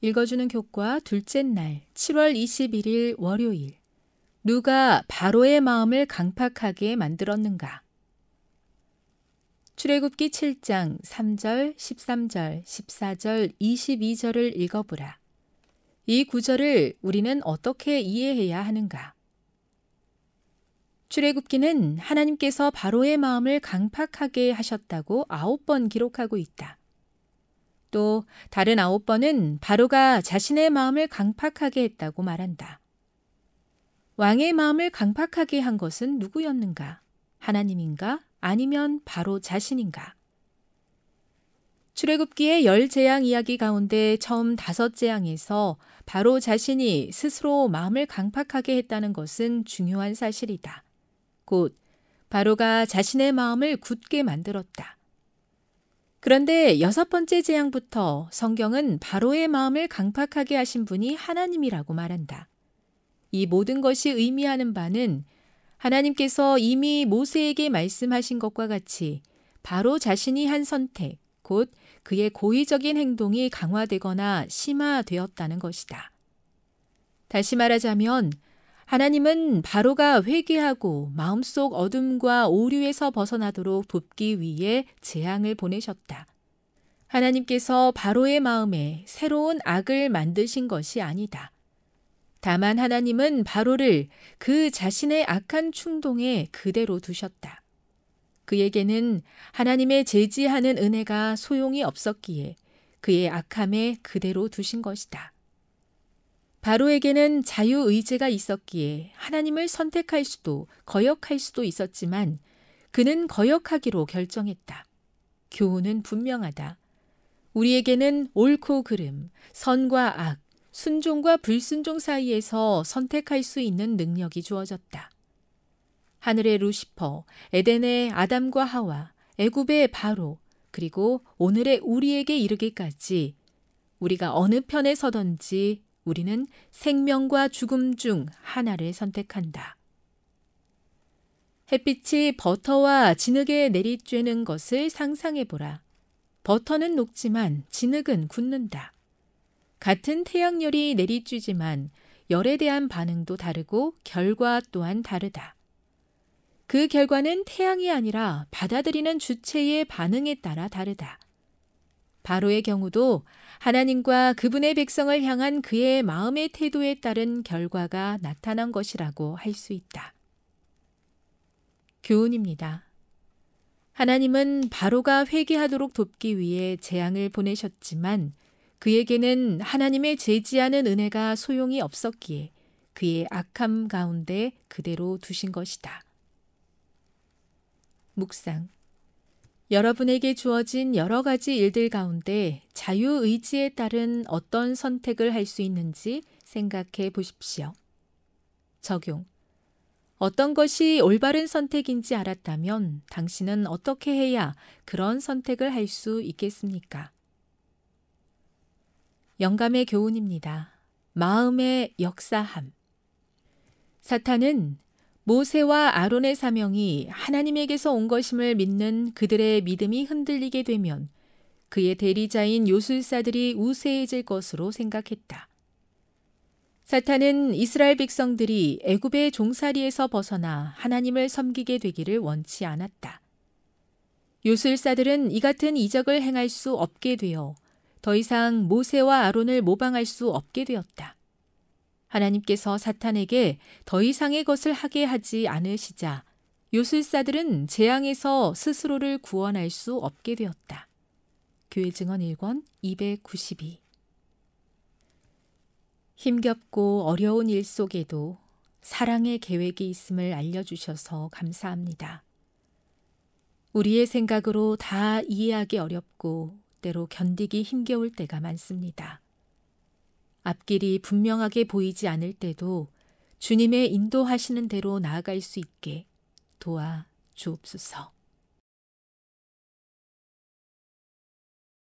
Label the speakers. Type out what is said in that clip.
Speaker 1: 읽어주는 교과 둘째 날 7월 21일 월요일. 누가 바로의 마음을 강팍하게 만들었는가? 출애굽기 7장 3절, 13절, 14절, 22절을 읽어보라. 이 구절을 우리는 어떻게 이해해야 하는가? 출애굽기는 하나님께서 바로의 마음을 강팍하게 하셨다고 9번 기록하고 있다. 또 다른 9번은 바로가 자신의 마음을 강팍하게 했다고 말한다. 왕의 마음을 강팍하게 한 것은 누구였는가? 하나님인가? 아니면 바로 자신인가? 출애굽기의 10재앙 이야기 가운데 처음 5재앙에서 바로 자신이 스스로 마음을 강팍하게 했다는 것은 중요한 사실이다. 곧 바로가 자신의 마음을 굳게 만들었다. 그런데 6번째 재앙부터 성경은 바로의 마음을 강팍하게 하신 분이 하나님이라고 말한다. 이 모든 것이 의미하는 바는 하나님께서 이미 모세에게 말씀하신 것과 같이 바로 자신이 한 선택, 곧 그의 고의적인 행동이 강화되거나 심화되었다는 것이다. 다시 말하자면 하나님은 바로가 회개하고 마음속 어둠과 오류에서 벗어나도록 돕기 위해 재앙을 보내셨다. 하나님께서 바로의 마음에 새로운 악을 만드신 것이 아니다. 다만 하나님은 바로를 그 자신의 악한 충동에 그대로 두셨다. 그에게는 하나님의 제지하는 은혜가 소용이 없었기에 그의 악함에 그대로 두신 것이다. 바로에게는 자유의지가 있었기에 하나님을 선택할 수도 거역할 수도 있었지만 그는 거역하기로 결정했다. 교훈은 분명하다. 우리에게는 옳고 그름, 선과 악, 순종과 불순종 사이에서 선택할 수 있는 능력이 주어졌다. 하늘의 루시퍼, 에덴의 아담과 하와, 애굽의 바로, 그리고 오늘의 우리에게 이르기까지 우리가 어느 편에 서든지 우리는 생명과 죽음 중 하나를 선택한다. 햇빛이 버터와 진흙에 내리쬐는 것을 상상해보라. 버터는 녹지만 진흙은 굳는다. 같은 태양열이 내리쬐지만 열에 대한 반응도 다르고 결과 또한 다르다. 그 결과는 태양이 아니라 받아들이는 주체의 반응에 따라 다르다. 바로의 경우도 하나님과 그분의 백성을 향한 그의 마음의 태도에 따른 결과가 나타난 것이라고 할 수 있다. 교훈입니다. 하나님은 바로가 회개하도록 돕기 위해 재앙을 보내셨지만 그에게는 하나님의 제지하는 은혜가 소용이 없었기에 그의 악함 가운데 그대로 두신 것이다. 묵상. 여러분에게 주어진 여러 가지 일들 가운데 자유의지에 따른 어떤 선택을 할 수 있는지 생각해 보십시오. 적용. 어떤 것이 올바른 선택인지 알았다면 당신은 어떻게 해야 그런 선택을 할 수 있겠습니까? 영감의 교훈입니다. 마음의 역사함. 사탄은 모세와 아론의 사명이 하나님에게서 온 것임을 믿는 그들의 믿음이 흔들리게 되면 그의 대리자인 요술사들이 우세해질 것으로 생각했다. 사탄은 이스라엘 백성들이 애굽의 종살이에서 벗어나 하나님을 섬기게 되기를 원치 않았다. 요술사들은 이 같은 이적을 행할 수 없게 되어 더 이상 모세와 아론을 모방할 수 없게 되었다. 하나님께서 사탄에게 더 이상의 것을 하게 하지 않으시자 요술사들은 재앙에서 스스로를 구원할 수 없게 되었다. 교회 증언 1권 292. 힘겹고 어려운 일 속에도 사랑의 계획이 있음을 알려주셔서 감사합니다. 우리의 생각으로 다 이해하기 어렵고 때로 견디기 힘겨울 때가 많습니다. 앞길이 분명하게 보이지 않을 때도 주님의 인도하시는 대로 나아갈 수 있게 도와 주옵소서.